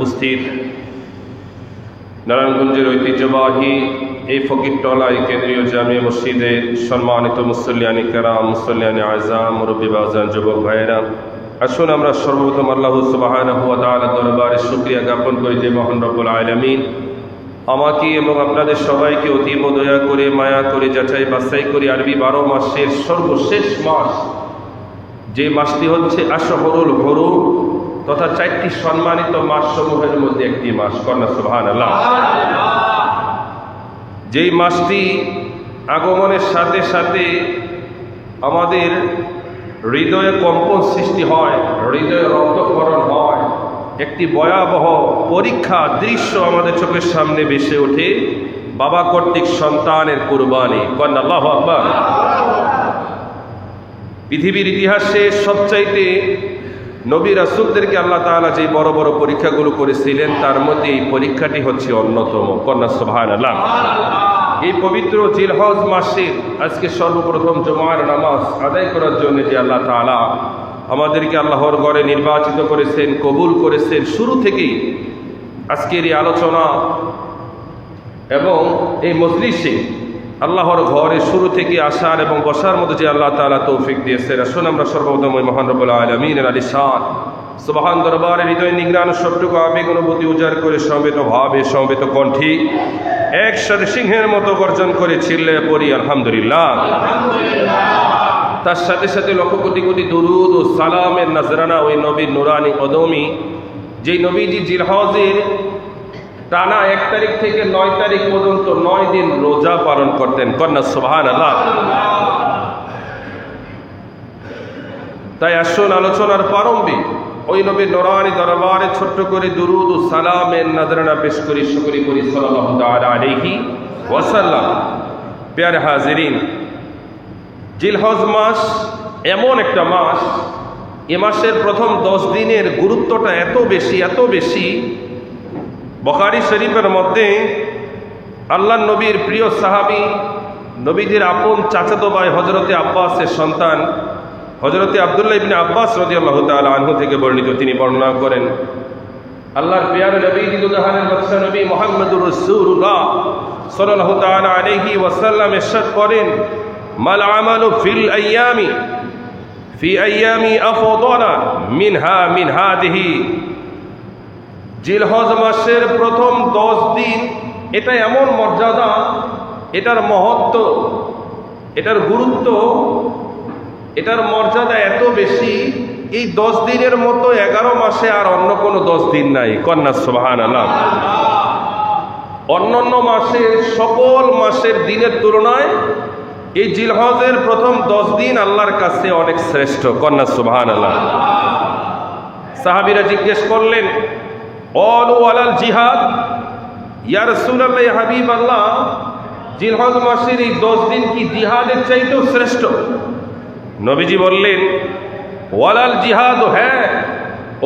উপস্থিত নারায়ণগঞ্জের ঐতিহ্যবাহী এই ফকিরতলা এই কেন্দ্রীয় জামিয়া মসজিদের সম্মানিত মুসল্লিয়ানি কেরাম, মুসল্লিয়ানি আযম, মুরব্বী বাজান, যুবক ভাইয়েরা, আসুন আমরা সর্বপ্রথম আল্লাহ সুবহানাহু ওয়া তাআলার দরবারে শুকরিয়া জ্ঞাপন করি যে মহান রব্বুল আলামিন আমাকে এবং আপনাদের সবাইকে অতীব দয়া করে, মায়া করে, যাচাই বাছাই করে আরবি 12 মাসের সর্বশেষ মাস, যে মাসটি হচ্ছে আশহরুল হুরুম তথা 4টি সম্মানিত মাসসমূহের মধ্যে একটি মাস। কন্যা সুবহানাল্লাহ। যেই মাসটি আগমনের সাথে সাথে আমাদের হৃদয়ে কম্পন সৃষ্টি হয়, হৃদয়ে রক্তক্ষরণ হয়, একটি ভয়াবহ পরীক্ষা দৃশ্য আমাদের চোখের সামনে ভেসে ওঠে, বাবা কর্তৃক সন্তানের কুরবানি। কন্যা আল্লাহু আকবার। পৃথিবীর ইতিহাসে সবচাইতে নবী রাসূলদেরকে আল্লাহ তাআলা যে বড় বড় পরীক্ষাগুলো করেছিলেন তার মধ্যে এই পরীক্ষাটি হচ্ছে অন্যতম। কন্যা সুবহানাল্লাহ। এই পবিত্র জিলহজ মাসে আজকে সর্বপ্রথম জুমার নামাজ আদায় করার জন্য যে আল্লাহ তাআলা আমাদেরকে আল্লাহর ঘরে নির্বাচিত করেছেন, কবুল করেছেন, শুরু থেকেই আজকের এই আলোচনা এবং এই মজলিসে আল্লাহর ঘরে শুরু থেকে আসার এবং বসার মতো যে আল্লাহ তাআলা তৌফিক দিয়েছেন, আসুন আমরা সর্বপ্রথম ওই মহান রব্বুল আলামিনের আলিশান সুবহান দরবারে হৃদয় নিংড়ানো সবটুকু আবেগ অনুভূতি উজাড় করে সমবেত ভাবে, সমবেত কণ্ঠে একসাথে সিংহের মতো গর্জন করে চিল্লে পড়ি আলহামদুলিল্লাহ। তার সাথে সাথে লক্ষ কোটি কোটি দুরুদ ও সালামের নজরানা ওই নবীর নুরানি কদমি, যেই নবীজি জিলহজের টানা 1 তারিখ থেকে 9 তারিখ পর্যন্ত 9 দিন রোজা পালন করতেন। কন্যা সুবহানাল্লাহ। তাই আসুন আলোচনার প্রারম্ভে ওই নবীর নুরানি দরবারে ছোট্ট করে দুরুদ ও সালামের নজরানা পেশ করি, শুকরি করি সাল্লাল্লাহু তাআলা আলাইহি ওয়াসাল্লাম। প্যারে হাজিরিন, জিলহজ মাস এমন একটা মাস, এ মাসের প্রথম 10 দিনের গুরুত্বটা এত বেশি। বুখারী শরীফের মধ্যে আল্লাহ নবীর প্রিয় সাহাবী, নবীজির আপন চাচাতো ভাই হযরতে আব্বাসের সন্তান হযরতে আব্দুল্লাহ ইবনে আব্বাস রাদিয়াল্লাহু তাআলা আনহু থেকে বর্ণিত, তিনি বর্ণনা করেন আল্লাহর প্রিয় নবী দুজাহানের বাদশা নবী মুহাম্মদুর রাসূলুল্লাহ সাল্লাল্লাহু তাআলা আলাইহি ওয়াসাল্লাম ইরশাদ করেন, মাল আমালু ফি আইয়ামি আফদালা মিন হাদিহি। জিলহজ মাসের প্রথম 10 দিন এটা এমন মর্যাদা, এটার মহত্ব, এটার গুরুত্ব, এটার মর্যাদা এত বেশি, এই 10 দিনের মতো 11 মাসে আর অন্য কোনো 10 দিন নাই। কন্যা সুবহানাল্লাহ। অন্যান্য মাসের সকল মাসের দিনের তুলনায় এই জিলহজের প্রথম 10 দিন আল্লাহর কাছে অনেক শ্রেষ্ঠ। কন্যা সুবহানাল্লাহ। সাহাবীরা জিজ্ঞেস করলেন, অলু আলাল জিহাদ, ইয়া রাসূলুল্লাহ, ইয়া হাবিবাল্লাহ, জিলহজ মাসের এই 10 দিন কি জিহাদের চাইতেও শ্রেষ্ঠ? নবীজি বললেন, ওয়ালাল জিহাদ, হ্যাঁ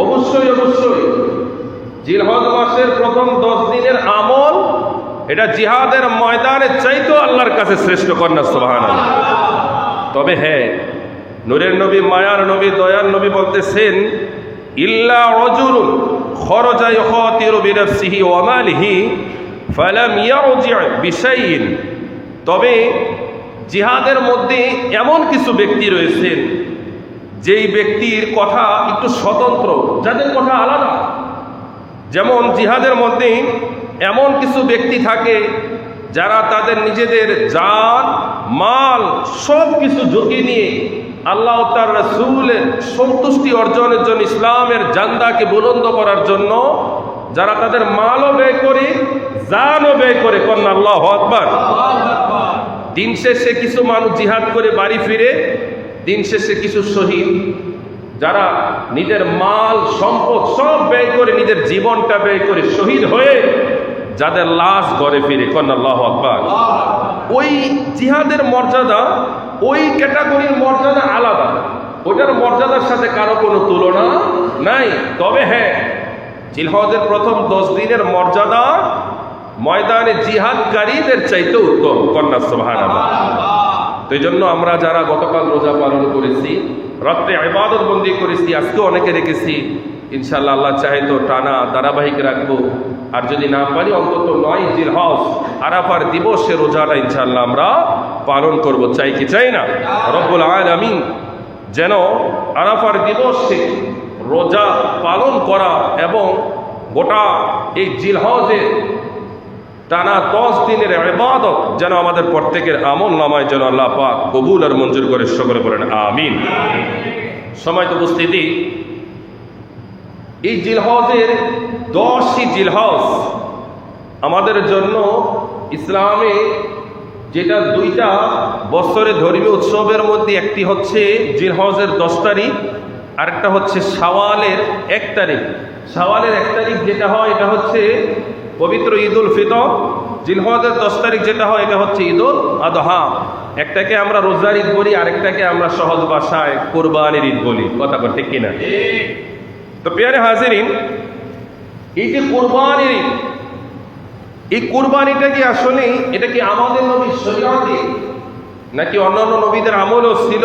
অবশ্যই জিলহজ মাসের প্রথম 10 দিনের আমল এটা জিহাদের ময়দানের চাইতেও আল্লাহর কাছে শ্রেষ্ঠ। কন্যা সুবহানাল্লাহ। তবে হ্যাঁ, নূরের নবী, মায়ার নবী, দয়ার নবী বলতেছেন, ইল্লা রাজুলুন খরাজা ইউখাতিরু বিনাফসিহি ওয়া মালিহি ফালাম ইয়ারজি বিশাইইন। তবে জিহাদের মধ্যে এমন কিছু ব্যক্তি রয়েছেন যেই ব্যক্তির কথা একটু স্বতন্ত্র, যাদের কথা আলাদা। যেমন জিহাদের মধ্যে এমন কিছু ব্যক্তি থাকে যারা তাদের নিজেদের জান, মাল সব কিছু ঝুঁকি নিয়ে আল্লাহ ও তার রাসূলের সন্তুষ্টি অর্জনের জন্য, ইসলামের জান্দাকে বুলন্দ করার জন্য যারা তাদের মালও ব্যয় করে, জানও ব্যয় করে। কন্যা আল্লাহু আকবার। দিন শেষে কিছু মানুষ জিহাদ করে বাড়ি ফিরে, দিন শেষে কিছু শহীদ যারা নিজের মাল সম্পদ সব ব্যয় করে, নিজের জীবনটা ব্যয় করে শহীদ হয়ে যাদের লাশ ঘরে ফিরে। কন্যা আল্লাহু আকবার। ওই জিহাদের মর্যাদা, ওই ক্যাটাগরির মর্যাদা আলাদা, ওটার মর্যাদার সাথে কারো কোনো তুলনা নাই। তবে হ্যাঁ, জিলহজের প্রথম 10 দিনের মর্যাদা ময়দানে জিহাদকারীদের চাইতে উত্তম। কন্যা সুবহানাল্লাহ। তো এই জন্য আমরা যারা গতকাল রোজা পালন করেছি, রাত্রে ইবাদত বন্দি করেছি, আজকে অনেকে রেখেছি, ইনশাআল্লাহ আল্লাহ চাহে তো টানা ধারাবাহিক রাখবো। আর যদি না পারি অন্তত 9 জিলহজ আরাফার দিবসে রোজাটা ইনশাআল্লাহ আমরা পালন করব। চাই কি চাই না? রব্বুল আলামিন যেন আরাফার দিবসে রোজা পালন করা এবং গোটা এই জিলহজের টানা 10 দিনের ইবাদত যেন আমাদের প্রত্যেকের আমল নামায় যেন আল্লাহ পাক কবুল আর মঞ্জুর করে, সকলে বলেন আমিন। সময়ত উপস্থিতি, এই জিলহজের 10ই জিলহজ আমাদের জন্য ইসলামে যেটা 2টা বছরের ধর্মীয় উৎসবের মধ্যে একটি হচ্ছে জিলহজের 10 তারিখ, আরেকটা হচ্ছে শাওয়ালের 1 তারিখ। শাওয়ালের 1 তারিখ যেটা হয় এটা হচ্ছে পবিত্র ঈদুল ফিতর। জিলহজের 10 তারিখ যেটা হয় এটা হচ্ছে ঈদুল আদহা। একটাকে আমরা রোজার ঈদ বলি, আরেকটাকে আমরা সহজ ভাষায় কুরবানির ঈদ বলি। কথা ঠিক কিনা? তো প্রিয় হাজিরিন, এই যে কুরবানির ঈদ, এই কুরবানিটা কি আসলে এটা কি আমাদের নবীর শরীয়তে নাকি অন্যান্য নবীদের আমলও ছিল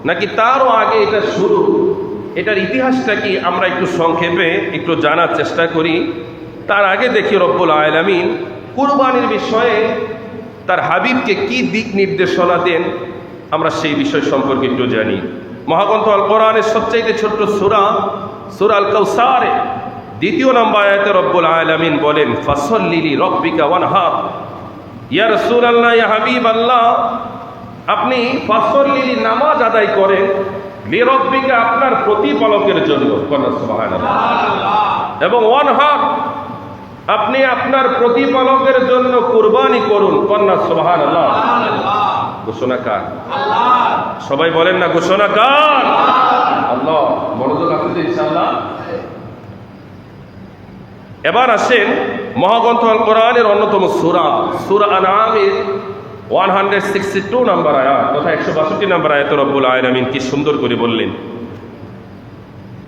নাকি তারও আগে এটা শুরু? এটার ইতিহাসটা কি আমরা একটু সংক্ষেপে একটু জানার চেষ্টা করি। তার আগে দেখি রব্বুল আলামিন কুরবানির বিষয়ে তার হাবিবকে কি দিক নির্দেশনা দেন, আমরা সেই বিষয় সম্পর্কে একটু জানি। মহাগ্রন্থ আল কোরআনের সবচাইতে ছোট্ট সূরা, সূরা আল কাউসারে 2 নম্বর আয়াতে রব্বুল আলামিন বলেন, ফাসল্লি লিরাব্বিকা ওয়ানহার। ইয়া রাসূলুল্লাহ, ইয়া হাবিবাল্লাহ, আপনি ফাসল্লি, নামাজ আদায় করেন, লিরাব্বিকা, আপনার প্রতিপালকের জন্য, সুবহানাল্লাহ, এবং ওয়ানহার, আপনি আপনার প্রতিপালকের জন্য কুরবানি করুন, কন্যা সুবহানাল্লাহ। ঘোষণা কার? আল্লাহ। সবাই বলেন না, ঘোষণা কার? আল্লাহ। মনোযোগ আছে ইনশাআল্লাহ। এবার আসেন মহাগ্রন্থ আল কোরআনের অন্যতম সূরা, সূরা আনআমের 162 নম্বর আয়াত তথা 162 নম্বর আয়াতে রব্বুল আলামিন কি সুন্দর করে বললেন।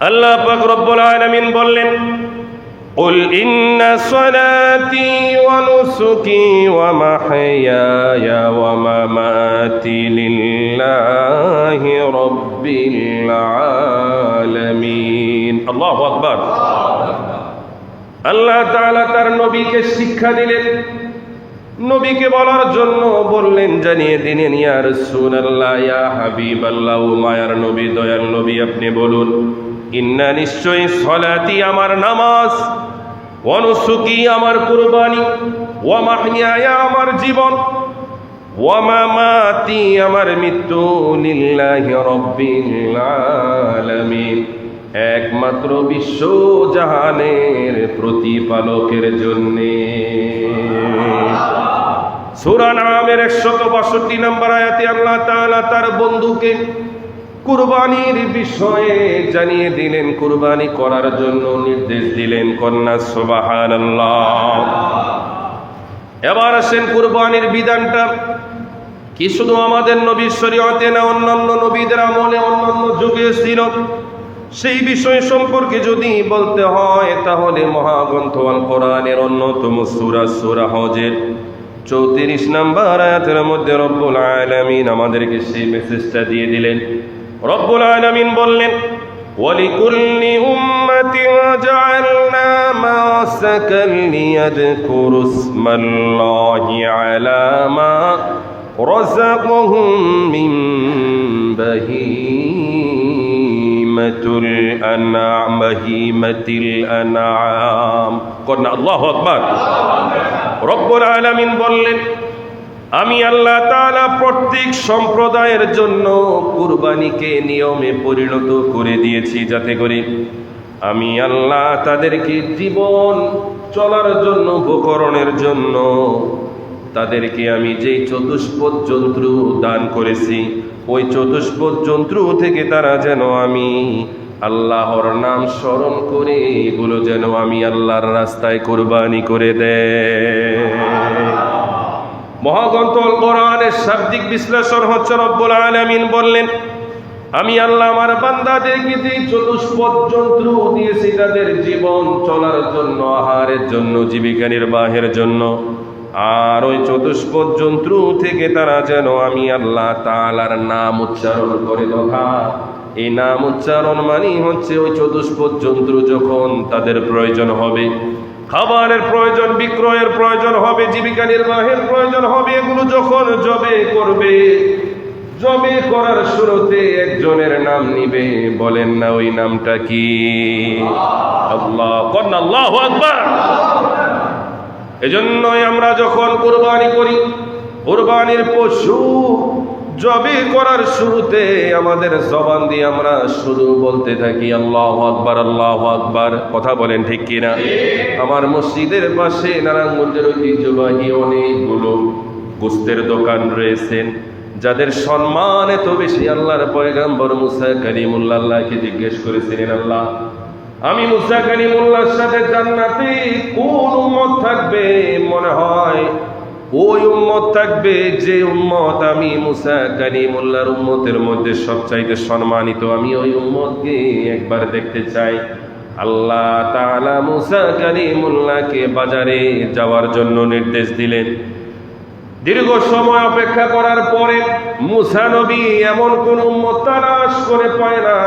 আল্লাহ পাক রব্বুল আলামিন বললেন, قل إن صلاتي ونسكي ومحياي ومماتي لله رب العالمين। الله أكبر। আল্লাহ তাআলা তার নবীকে শিক্ষা দিলেন, নবীকে বলার জন্য বললেন, জানিয়ে দিলেন, ইয়া রাসূলুল্লাহ, ইয়া হাবিবাল্লাহ, ও মায়ার নবী, দয়াল নবী, আপনি বলুন, ইন্না, নিশ্চয়ই, সলাতি, আমার নামাজ, ওয়া নুসুকি, আমার কুরবানি, ওয়া মাহইয়ায়া, আমার জীবন, ওয়া মামাতি, আমার মৃত্যু, লিল্লাহি রাব্বিল আলামিন, একমাত্র বিশ্ব জাহানের প্রতিপালকের জন্যে। সূরা আনআমের 162 নম্বর আয়াতে আল্লাহ তাআলা তার বন্ধুকে কুরবানির বিষয়ে জানিয়ে দিলেন, কুরবানি করার জন্য নির্দেশ দিলেন, কন্যা সুবহানাল্লাহ। এবার আসেন কুরবানির বিধানটা কি শুধু আমাদের নবীর শরীয়তে না, অন্যান্য নবীদের আমলে, অন্যান্য যুগে ছিল। সেই বিষয় সম্পর্কে যদি বলতে হয় তাহলে মহাগ্রন্থ আল কোরআনের অন্যতম সূরা, সূরা হজের 34 নম্বর আয়াতের মধ্যে রব্বুল আলামিন আমাদেরকে সেই মেসেজটা দিয়ে দিলেন। রব্বুল আলামিন বললেন, ওয়ালিকুল্লি উম্মাতিন জাআলনা মাসাকান লিয়াযকুরু ইসমাল্লাহি আলা মা রাযাকাহুম মিন বাহিমাতিল আনআম। কন্যা আল্লাহু আকবার। রব্বুল আলামিন বললেন, আমি আল্লাহ তাআলা প্রত্যেক সম্প্রদায়ের জন্য কুরবানিকে নিয়মে পরিণত করে দিয়েছি, যাতে করে আমি আল্লাহ তাদেরকে জীবন চলার জন্য, উপকরণের জন্য তাদেরকে আমি যেই চতুষ্পদ জন্তু দান করেছি, ওই চতুষ্পদ জন্তু থেকে তারা যেন আমি আল্লাহর নাম স্মরণ করে এগুলো যেন আমি আল্লাহর রাস্তায় কুরবানি করে দেয়। মহাগ্রন্থ আল কোরআনের শাব্দিক বিশ্লেষণ হচ্ছে, রব্বুল আলামিন বললেন, আমি আল্লাহ আমার বান্দাদেরকে যে চতুষ্পদ জন্তু দিয়েছি তাদের জীবন চলার জন্য, আহারের জন্য, জীবিকা নির্বাহের জন্য, আর ওই চতুষ্পদ জন্তু থেকে তারা যেন আমি আল্লাহ তাআলার নাম উচ্চারণ করে তথা এই নাম উচ্চারণ মানেই হচ্ছে ওই চতুষ্পদ জন্তু যখন তাদের প্রয়োজন হবে, খাবারের প্রয়োজন, বিক্রয়ের প্রয়োজন হবে, জীবিকা নির্বাহের প্রয়োজন হবে, এগুলো যখন জবে করবে, জবে করার শুরুতে একজনের নাম নিবে। বলেন না ওই নামটা কি? আল্লাহ। কন্যা আল্লাহু আকবার। এজন্যই আমরা যখন কুরবানি করি, কুরবানির পশু জবে করার শুরুতে আমাদের জবান দিয়ে আমরা শুধু বলতে থাকি আল্লাহু আকবার, আল্লাহু আকবার। কথা বলেন ঠিক কিনা? আমার মসজিদের পাশে নারায়ণগঞ্জের ঐতিহ্যবাহী অনেকগুলো গোস্তের দোকান রয়েছেন, যাদের সম্মান এত বেশি। আল্লাহর পয়গম্বর মুসা কালিমুল্লাহ আল্লাহকে জিজ্ঞেস করেছিলেন, আল্লাহ, আমি মুসা কালিমুল্লাহর সাথে জান্নাতে কোন উম্মত থাকবে? মনে হয় ওই উম্মত থাকবে যে উম্মত আমি মুসা কালিমুল্লাহর উম্মতের মধ্যে সবচাইতে সম্মানিত। আমি ওই উম্মতকে একবার দেখতে চাই। আল্লাহ তাআলা মুসা কালিমুল্লাহকে বাজারে যাওয়ার জন্য নির্দেশ দিলেন। দীর্ঘ সময় অপেক্ষা করার পরে মুসা নবী এমন কোন উম্মত তালাশ করে পায় না।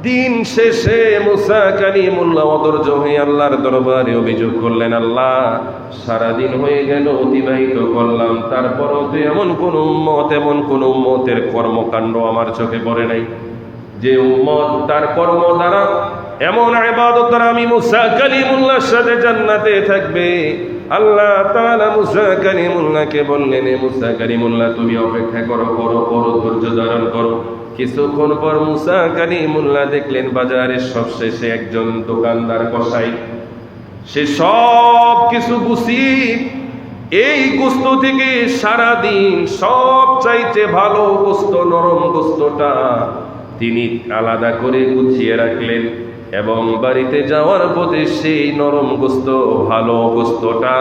দিন শেষে মুসা কালিমুল্লাহ অধৈর্য হয়ে আল্লাহর দরবারে অভিযোগ করলেন, আল্লাহ, সারাদিন হয়ে গেল অতিবাহিত করলাম, তারপরও তো এমন কোন উম্মতের কর্মকাণ্ড আমার চোখে পড়ে নাই যে উম্মত তার কর্ম দ্বারা, এমন ইবাদত দ্বারা আমি মুসা কালিমুল্লাহর সাথে জান্নাতে থাকবে। আল্লাহ তাআলা মুসা কালিমুল্লাহকে বললেন, মুসা কালিমুল্লাহ তুমি অপেক্ষা করো, ধৈর্য ধারণ করো। কিছুক্ষণ পর মুসা কালিমুল্লাহ দেখলেন বাজারের সবশেষে একজন দোকানদার কসাই, সে সব কিছু গুছিয়ে এই গোস্ত থেকে সারাদিন সব চাইতে ভালো গোস্ত, নরম গোস্তটা তিনি আলাদা করে গুছিয়ে রাখলেন এবং বাড়িতে যাওয়ার পথে সেই নরম গোস্ত, ভালো গোস্তটা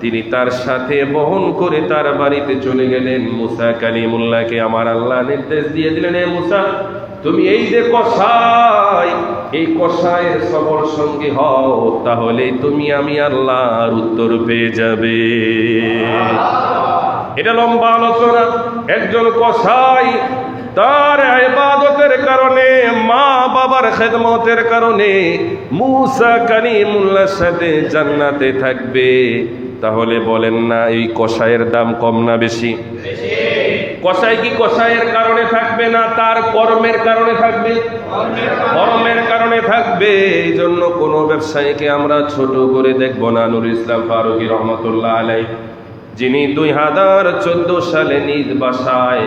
তিনি তার সাথে বহন করে তার বাড়িতে চলে গেলেন। মুসা কালিমুল্লাহকে আমার আল্লাহ নির্দেশ দিয়ে দিলেন, হে মুসা, তুমি এই যে কসাই, এই কসাইয়ের সবর সঙ্গী হও, তাহলে তুমি আমি আল্লাহর উত্তর পেয়ে যাবে। এটা লম্বা আলোচনা। একজন কসাই তার ইবাদতের কারণে, মা বাবার খেদমতের কারণে মুসা কালিমুল্লাহর সাথে জান্নাতে থাকবে। তাহলে বলেন না এই কসাইয়ের দাম কম না বেশি? কসাই কি কসাইয়ের কারণে থাকবে না তার কর্মের কারণে থাকবে? কর্মের কারণে থাকবে। এই জন্য কোনো ব্যবসায়ীকে আমরা ছোট করে দেখব না। নুরুল ইসলাম ফারুকী রহমতুল্লাহ আলাইহি, যিনি 2014 সালে নিজ বাসায়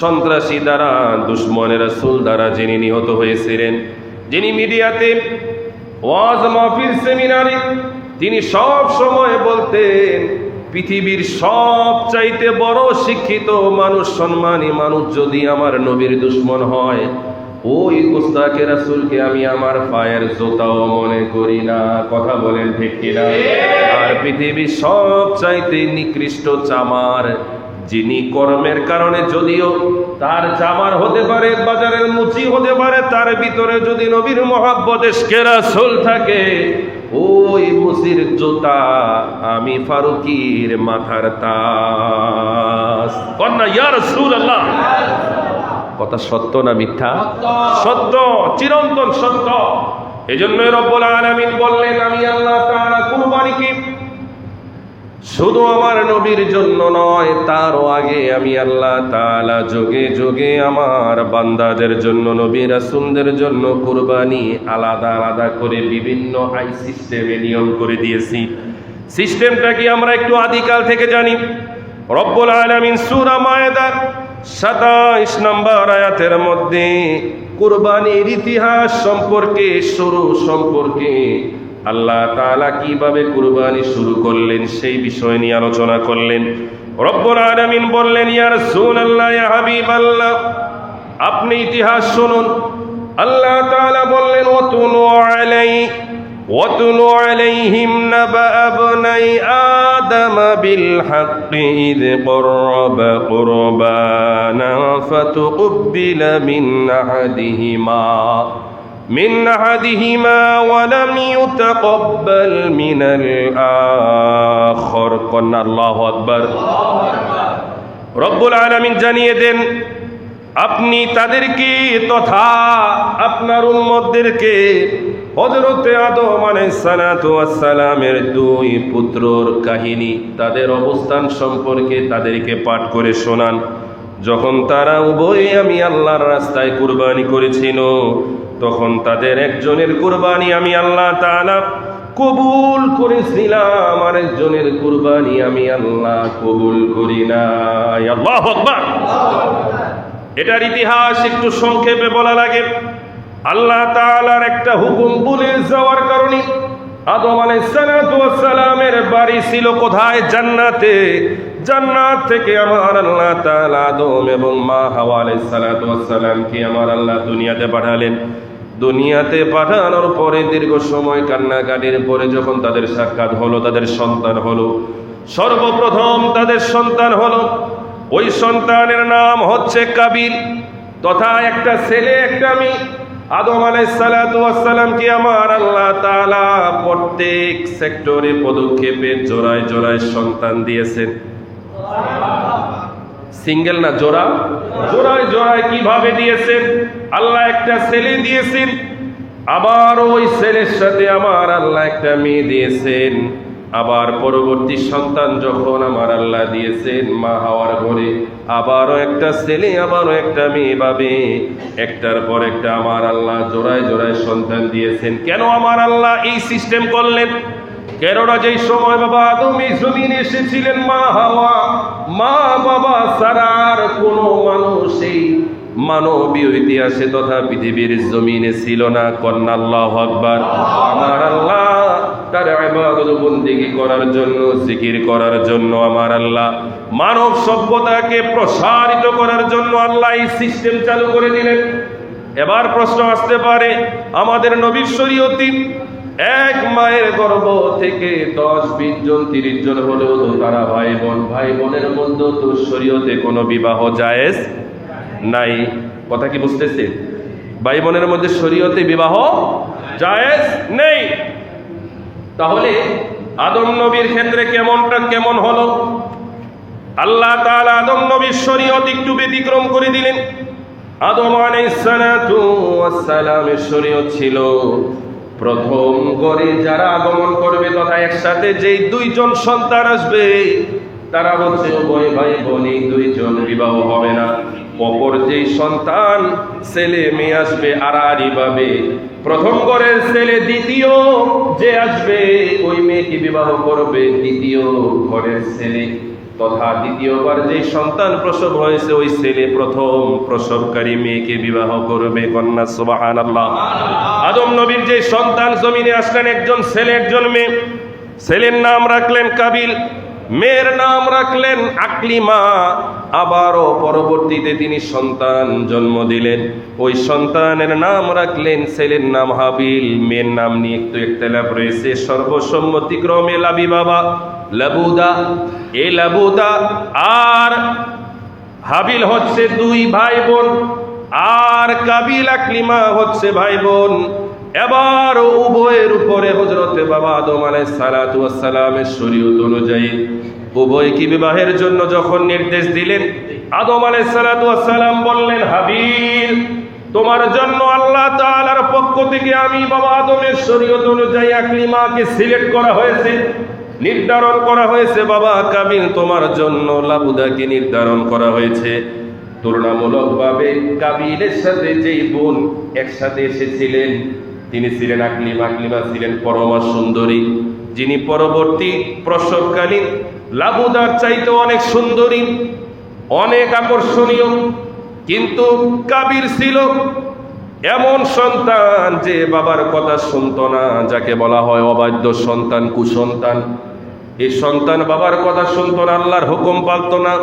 সন্ত্রাসী দ্বারা, দুশ্মনের রাসূল দ্বারা যিনি নিহত হয়েছিলেন, যিনি মিডিয়াতে ওয়াজ মাহফিল সেমিনারে তিনি সব সময় বলতেন, পৃথিবীর সব চাইতে বড় শিক্ষিত মানুষ, সম্মানী মানুষ যদি আমার নবীর দুশ্মন হয়, ওই গোস্তাকে রাসূলকে আমি আমার পায়ের জোতাও মনে করি না। কথা বলেন ঠিক কিনা? আর পৃথিবীর সব চাইতে নিকৃষ্ট চামার, যিনি কর্মের কারণে যদিও তার চামার হতে পারে, বাজারের মুচি হতে পারে, তার ভিতরে যদি নবীর মহাব্বত ইশকে রাসূল থাকে, ওই মুসির জুতা আমি ফারুকীর মাথার তাজ। কন্যা ইয়া রাসূলুল্লাহ। কথা সত্য না মিথ্যা? সত্য, চিরন্তন সত্য। এজন্যই রব্বুল আলামিন বললেন, আমি আল্লাহ তাআলা কুরবানিকে শুধু আমার নবীর জন্য নয়, তারও আগে আমি আল্লাহ তাআলা যুগে যুগে আমার বান্দাদের জন্য, নবী রাসূলদের জন্য কুরবানি আলাদা আলাদা করে বিভিন্ন সিস্টেমে নিয়ম করে দিয়েছি। সিস্টেমটা কি আমরা একটু আদিকাল থেকে জানি। রব্বুল আলামিন সূরা মায়েদার 27 নম্বর আয়াতের মধ্যে কুরবানির ইতিহাস সম্পর্কে, শুরু সম্পর্কে, আল্লাহ তাআলা কিভাবে কুরবানি শুরু করলেন সেই বিষয় নিয়ে আলোচনা করলেন। রব্বুল আলামিন বললেন, ইয়া রাসূলুল্লাহ, ইয়া হাবিবাল্লাহ, আপনি ইতিহাস শুনুন। আল্লাহ তাআলা বললেন, ওয়াতুলু আলাইহিম নাবা ইবনাই আদম বিল হাক্কি ইয ক্বাররাবা কুরবানা ফাতুকবিলা من أحدهما ولم يتقبل من الآخر। قلنا الله أكبر। রব্বুল আলামিন জানিয়ে দেন, আপনি তাদেরকে তথা আপনার উম্মতদেরকে হযরতে আদম আলাইহিস সালাতু ওয়াস সালামের দুই পুত্রর কাহিনী, তাদের অবস্থান সম্পর্কে তাদেরকে পাঠ করে শোনান। যখন তারা উভয়ে আমি আল্লাহর রাস্তায় কুরবানি করেছিল, তখন তাদের একজনের কুরবানি আমি আল্লাহ তাআলা কবুল করেছিলাম, আর একজনের কুরবানি আমি আল্লাহ কবুল করি নাই। আল্লাহু আকবার। এটার ইতিহাস একটু সংক্ষেপে বলা লাগে। আল্লাহ তাআলার একটা হুকুম ভুলে যাওয়ার কারণে আদম আলাইহিস সালাতু ওয়াস সালামের বাড়ি ছিল কোথায়? জান্নাতে। জান্নাত থেকে আমার আল্লাহ তাআলা আদম এবং মা হাওয়া আলাইহিস সালাতু ওয়াস সালামকে আমার আল্লাহ দুনিয়াতে পাঠালেন। দুনিয়াতে পাঠানোর পরে দীর্ঘ সময় কান্নাকাটির পরে যখন তাদের সাক্ষাৎ হলো, তাদের সন্তান হলো, সর্বপ্রথম তাদের সন্তান হলো, ওই সন্তানের নাম হচ্ছে কাবিল, তথা একটা ছেলে একটা মেয়ে। আদম আলাইহিস সালাতু ওয়াস সালামকে আমার আল্লাহ তাআলা প্রত্যেক সেক্টরে পদক্ষেপে জোড়ায় জোড়ায় সন্তান দিয়েছেন। সিঙ্গেল না, জোড়া জোড়ায় জোড়ায় কিভাবে দিয়েছেন? আল্লাহ একটা ছেলে দিয়েছেন, আবার ওই ছেলের সাথে আমার আল্লাহ একটা মেয়ে দিয়েছেন। আবার পরবর্তী সন্তান যখন আমার আল্লাহ দিয়েছেন মা হাওয়ার ঘরে, আবারও একটা ছেলে আবারও একটা মেয়ে, ভাবে একটার পর একটা আমার আল্লাহ জোড়ায় জোড়ায় সন্তান দিয়েছেন। কেন আমার আল্লাহ এই সিস্টেম করলেন? কেননা যেই সময় বাবা আদম এই জমিনে এসেছিলেন, মা হাওয়া মা বাবা ছাড়ার কোনো মানুষ এই মানবীয় ইতিহাসে তথা পৃথিবীর জমিনে ছিল না। কন্যা আল্লাহু আকবার। আমার আল্লাহ তার ইবাদত বন্দেগী করার জন্য, জিকির করার জন্য আমার আল্লাহ মানব সভ্যতাকে প্রসারিত করার জন্য আল্লাহ এই সিস্টেম চালু করে দিলেন। এবার প্রশ্ন আসতে পারে, আমাদের নবীর শরীয়তে এক মায়ের গর্ভ থেকে 10-20 জন 30 জন হলেও তো তারা ভাই বোন, ভাই বোনের মধ্যে তো শরীয়তে কোনো বিবাহ জায়েজ নাই। কথা কি বুঝতেছে? ভাই বোনের মধ্যে শরীয়তে বিবাহ জায়েজ নেই। তাহলে আদম নবীর ক্ষেত্রে কেমন হলো? আল্লাহ তাআলা আদম নবীর শরীয়ত একটু ব্যতিক্রম করে দিলেন। আদম আলাইহিস সালাতু ওয়াস সালামের শরীয়ত ছিল প্রথম ঘরে যারা আগমন করবে তথা একসাথে যেই দুইজন সন্তান আসবে তারা হচ্ছে উভয় ভাই বোন, এই দুইজন বিবাহ হবে না। অপর যেই সন্তান ছেলে মেয়ে আসবে আড়াআড়ি ভাবে, প্রথম ঘরের ছেলে দ্বিতীয় যে আসবে ওই মেয়েকে বিবাহ করবে দ্বিতীয় ঘরের ছেলে, তথা দ্বিতীয়বার যে সন্তান প্রসব হয়েছে ওই ছেলে প্রথম প্রসবকারী মেয়েকে বিবাহ করবে। কন্যা সুবহানাল্লাহ। আদম নবীর যে সন্তান জমিনে আসলেন, একজন ছেলে একজন মেয়ে। ছেলের নাম রাখলেন কাবিল, মেয়ের নাম রাখলেন আকলিমা। আবারও পরবর্তীতে তিনি সন্তান জন্ম দিলেন, ওই সন্তানের নাম রাখলেন, ছেলের নাম হাবিল, মেয়ের নাম নিয়ে একটু ইখতিলাফ রয়েছে। সর্বসম্মতিক্রমে লাবি বাবা লাবুদা, এই লাবুদা আর হাবিল হচ্ছে দুই ভাই বোন, আর কাবিল আকলিমা হচ্ছে ভাই বোন। এবার উভয়ের উপরে হযরতে বাবা আদম আলাইহিস সালাতু ওয়াস সালামের শরীয়ত অনুযায়ী উভয়কে বিবাহের জন্য যখন নির্দেশ দিলেন, আদম আলাইহিস সালাতু ওয়াস সালাম বললেন, হাবিল তোমার জন্য আল্লাহ তাআলার পক্ষ থেকে আমি বাবা আদমের শরীয়ত অনুযায়ী আকলিমাকে সিলেক্ট করা হয়েছে, নির্ধারণ করা হয়েছে। বাবা কাবিল তোমার জন্য লাবুদাকে নির্ধারণ করা হয়েছে। তুলনামূলকভাবে কাবিলের সাথে যেই বোন একসাথে এসেছিলেন তিনি ছিলেন আকলিমা। আকলিমা ছিলেন পরমা সুন্দরী, যিনি পরবর্তী প্রসবকালীন লাবুদার চাইতে অনেক সুন্দরী, অনেক আকর্ষণীয়। কিন্তু কাবিল ছিল এমন সন্তান যে বাবার কথা শুনতো না, যাকে বলা হয় অবাধ্য সন্তান, কুসন্তান। এই সন্তান বাবার কথা শুনতো না, আল্লাহর হুকুম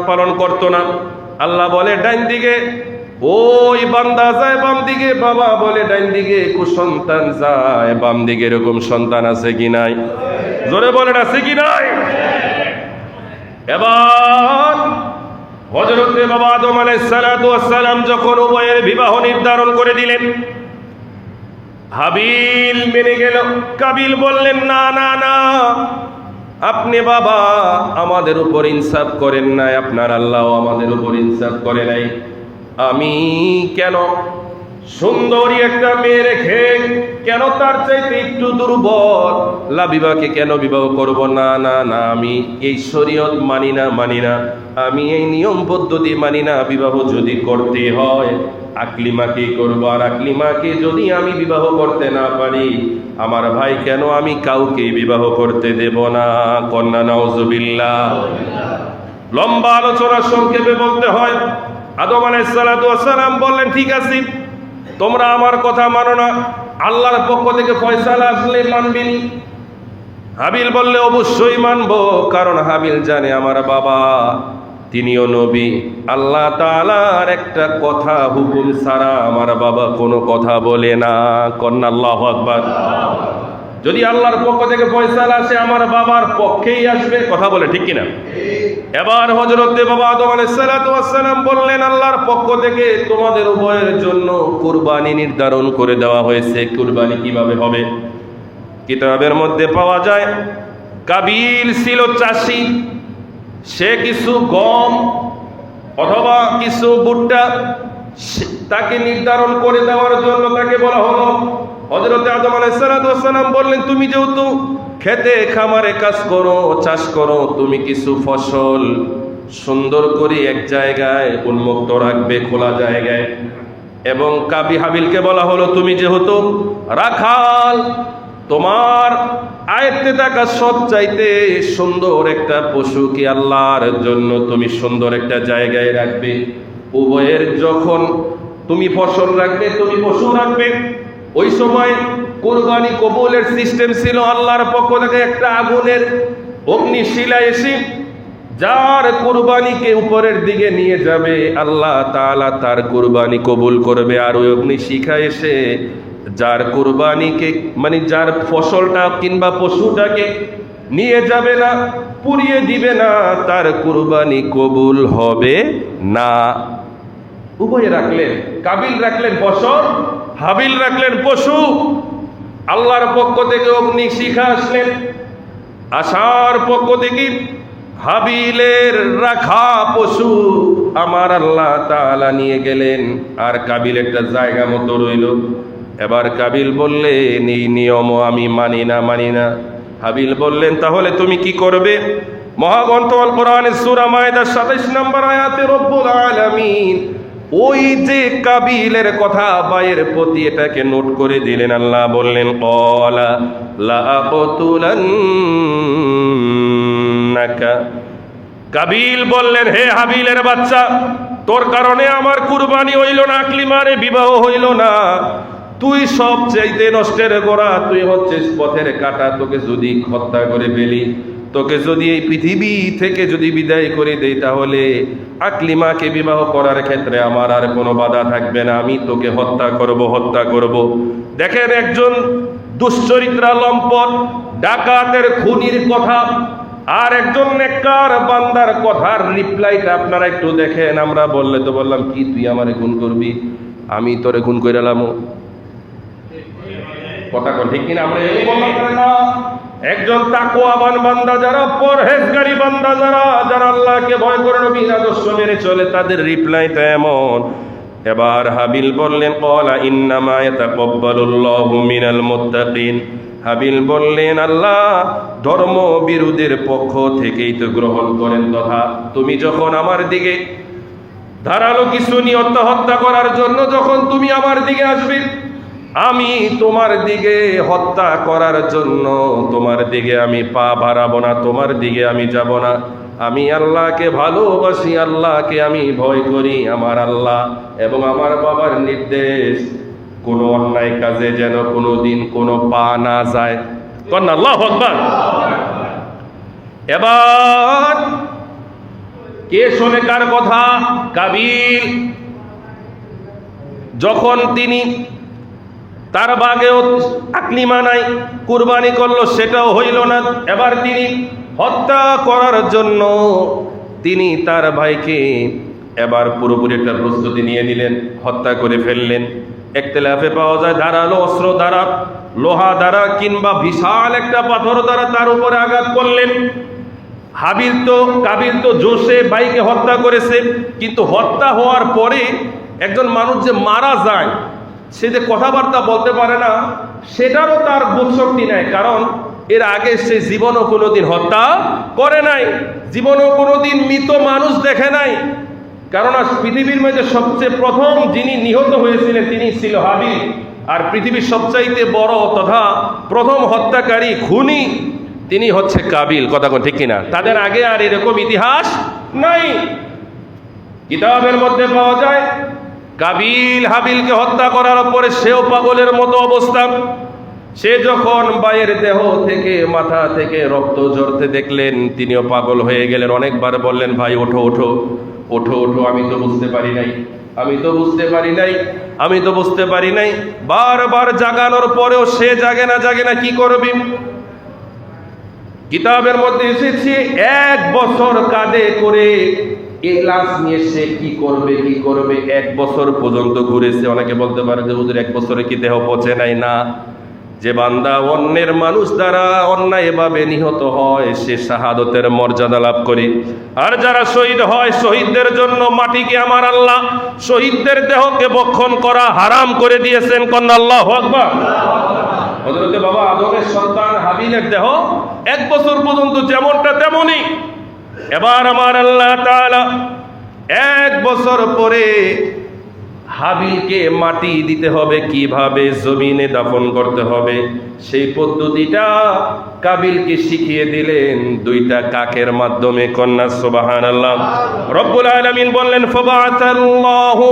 পালন করতো না। আল্লাহ বলে ডাইন দিকে, ওই বান্দা যায় বাম দিকে, বাবা বলে ডাইন দিকে, কুসন্তান যায় বাম দিকে। এরকম সন্তান আছে কি নাই? জোরে বলেন আছে কি নাই? এবার হযরতে বাবা আদম আলাইহিস সালাতু ওয়াস সালাম যখন উভয়ের বিবাহ নির্ধারণ করে দিলেন, হাবিল মেনে গেল। কাবিল বললেন, না না না, আপনি বাবা আমাদের উপর ইনসাফ করেন নাই, আপনার আল্লাহ আমাদের উপর ইনসাফ করে নাই। আমি কেন সুন্দরী একটা মেয়ে রেখে কেন তার চাইতে একটু দুর্বল লাবিবাকে কেন বিবাহ করব? না না না, আমি এই শরীয়ত মানি না, আমি এই নিয়ম পদ্ধতি মানি না। বিবাহ যদি করতে হয় আকলিমাকেই করবো, আর আকলিমাকে যদি আমি বিবাহ করতে না পারি আমার ভাই কেন আমি কাউকে বিবাহ করতে দেব না। কন্যা নাউজুবিল্লাহ। লম্বা আলোচনা সংক্ষেপে বলতে হয়, আদম আলাইহিস সালাতু ওয়াস সালাম বললেন, ঠিক আছে তোমরা আমার কথা মানো না, আল্লাহর পক্ষ থেকে ফয়সালা আসলে মানবে নি? হাবিল বললে অবশ্যই মানবো, কারণ হাবিল জানে আমার বাবা তিনিও নবী, আল্লাহ তাআলার একটা কথা হুকুম ছাড়া আমার বাবা কোনো কথা বলে না। কন্যা আল্লাহু আকবার। যদি আল্লাহর পক্ষ থেকে ফয়সালা আসে আমার বাবার পক্ষেই আসবে, কথা বলে ঠিক কিনা? এবার হযরতে বাবা আদম আলাইহিস সালাতু ওয়াস সালাম বললেন, আল্লাহর পক্ষ থেকে তোমাদের উভয়ের জন্য কুরবানি নির্ধারণ করে দেওয়া হয়েছে। কুরবানি কিভাবে হবে? কিতাবের মধ্যে পাওয়া যায় কাবিল ছিল চাষী, সে কিছু গম অথবা কিছু ভুট্টা তাকে নির্ধারণ করে দেওয়ার জন্য তাকে বলা হলো। হযরতে আদম আলাইহিস সালাতু ওয়াস সালাম বললেন, তুমি যেহেতু খেতে খামারে কাজ করো, চাষ করো, তুমি কিছু ফসল সুন্দর করে এক জায়গায় উন্মুক্ত রাখবে, খোলা জায়গায়। এবং হাবিলকে বলা হলো, তুমি যেহেতু রাখাল, তোমার আয়ত্তে থাকা সব চাইতে সুন্দর একটা পশু কি আল্লাহর জন্য তুমি সুন্দর একটা জায়গায় রাখবে। উভয়ের যখন তুমি ফসল রাখবে, তুমি পশু রাখবে। ওই সময় কুরবানি কবুলের সিস্টেম ছিল আল্লাহর পক্ষ থেকে একটা আগুনের অগ্নিশিলা এসে যার কুরবানিকে উপরের দিকে নিয়ে যাবে আল্লাহ তাআলা তার কুরবানি কবুল করবে। আর ওই অগ্নিশিখা এসে যার কুরবানিকে মানে যার ফসলটা কিংবা পশুটাকে নিয়ে যাবে না, পুড়িয়ে দিবে না, তার কুরবানি কবুল হবে না। উভয়ে রাখলেন, কাবিল রাখলেন ফসল, হাবিল রাখলেন পশু। আল্লাহর পক্ষ থেকে অগ্নিশিখা আসলেন, আসার পক্ষ থেকে হাবিলের রাখা পশু আমার আল্লাহ তাআলা নিয়ে গেলেন, আর কাবিল একটা জায়গা মতো রইল। এবার কাবিল বললেন, এই নিয়মও আমি মানি না। হাবিল বললেন, তাহলে তুমি কি করবে? মহাগ্রন্থ আল কোরআনের সূরা মায়েদার 27 নম্বর আয়াতে রব্বুল আলামিন ওই যে কাবিলের কথা ভাইয়ের প্রতি এটাকে নোট করে দিলেন। আল্লাহ বললেন, ক্বালা লা আকতুলান্নাকা। কাবিল বললেন, হে হাবিলের বাচ্চা, তোর কারণে আমার কুরবানি হইল না, আকলিমারে বিবাহ হইল না। তুই সব চাইতে নষ্টের গোড়া, তুই হচ্ছিস পথের কাঁটা। তোকে যদি হত্যা করে ফেলি, তোকে যদি এই পৃথিবী থেকে যদি বিদায় করে দেই, তাহলে আকলিমাকে বিবাহ করার ক্ষেত্রে আমার আর কোনো বাধা থাকবে না, আমি তোকে হত্যা করব। দেখেন একজন দুশ্চরিত্রা লম্পট ডাকাতের খুনির কথা আর একজন নেককার বান্দার কথার রিপ্লাইটা আপনারা একটু দেখেন। আমরা বললে তো বললাম, কি তুই আমারে খুন করবি, আমি তোরে খুন কইরালাম, কথা কন ঠিক কিনা? আমরা এই বললাম না। একজন তাকওয়াবান বান্দা, যারা পরহেজগারী বান্দা, যারা আল্লাহকে ভয় করে নবীর আদর্শ মেনে চলে, তাদের রিপ্লাইটা এমন। এবার হাবিল বললেন, ক্বালা ইন্নামা ইয়াতাকাব্বালুল্লাহু মিনাল মুত্তাকিন। হাবিল বললেন, আল্লাহ ধর্ম বিরোধীর পক্ষ থেকেই তো গ্রহণ করেন তথা। তুমি যখন আমার দিকে ধারালো কিছু নিয়ে হত্যা করার জন্য যখন তুমি আমার দিকে আসবে, আমি তোমার দিকে হত্যা করার জন্য তোমার দিকে আমি পা বাড়াবো না, তোমার দিকে আমি যাব না। আমি আল্লাহকে ভালোবাসি, আল্লাহকে আমি ভয় করি। আমার আল্লাহ এবং আমার বাবার নির্দেশ, কোনো অন্যায় কাজে যেন কোনোদিন কোনো পা না যায়। কন্যা আল্লাহু আকবার। এবার কে শোনে কার কথা? কাবিল। যখন তিনি তার বাগেও আকলিমা নাই, কুরবানি করলো, সেটাও হইল না। এবার তিনি হত্যা করার জন্য তিনি তার ভাইকে এবার পুরোপুরি একটা প্রস্তুতি নিয়ে নিলেন, হত্যা করে ফেললেন। ইখতিলাফে পাওয়া যায় ধারালো অস্ত্র দ্বারা, লোহা দ্বারা কিংবা বিশাল একটা পাথর দ্বারা তার উপরে আঘাত করলেন। কাবিল তো জোশে ভাইকে হত্যা করেছে, কিন্তু হত্যা হওয়ার পরে একজন মানুষ যে মারা যায়, সে যে কথাবার্তা বলতে পারে না, সেটারও তার বোধশক্তি নাই, কারণ এর আগে সে জীবনও কোনোদিন হত্যা করে নাই, জীবনও কোনোদিন মৃত মানুষ দেখে নাই। কারণ আজ পৃথিবীর মধ্যে সবচেয়ে প্রথম যিনি নিহত হয়েছিলেন তিনি ছিল হাবিল, আর পৃথিবীর সবচাইতে বড় তথা প্রথম হত্যাকারী খুনি তিনি হচ্ছে কাবিল। কথা কোন ঠিক কিনা? তাদের আগে আর এরকম ইতিহাস নাই। কিতাবের মধ্যে পাওয়া যায় কাবিল হাবিলকে হত্যা করার পরে সেও পাগলের মতো অবস্থা। সে যখন ভাইয়ের দেহ থেকে মাথা থেকে রক্ত ঝরতে দেখলেন, তিনিও পাগল হয়ে গেলেন। অনেকবার বললেন, ভাই ওঠো ওঠো ওঠো ওঠো, আমি তো বুঝতে পারি নাই, আমি তো বুঝতে পারি নাই, আমি তো বুঝতে পারি নাই। বারবার জাগানোর পরেও সে জাগে না, কি করবি? কিতাবের মধ্যে এসেছে 1 বছর কাঁধে করে এই লাশ নিয়ে সে কি করবে 1 বছর পর্যন্ত ঘুরেছে। অনেকে বলতে পারে যে হুজুর 1 বছরে কি দেহ পচে নাই? না, যে বান্দা অন্যের মানুষ দ্বারা অন্যায়ভাবে নিহত হয় সে শাহাদতের মর্যাদা লাভ করে। আর যারা শহীদ হয়, শহীদদের জন্য মাটিকে আমার আল্লাহ শহীদদের দেহকে ভক্ষণ করা হারাম করে দিয়েছেন। কন্যা আল্লাহু আকবার। হযরতে বাবা আদমের সন্তান হাবিলের দেহ 1 বছর পর্যন্ত যেমনটা তেমনই। এবার আমার আল্লাহ তাআলা 1 বছর পরে হাবিলকে মাটি দিতে হবে, কিভাবে জমিনে দাফন করতে হবে সেই পদ্ধতিটা কাবিলকে শিখিয়ে দিলেন 2টা কাকের মাধ্যমে। কন্যা সুবহানাল্লাহ। রব্বুল আলামিন বললেন, ফাবাআতাল্লাহু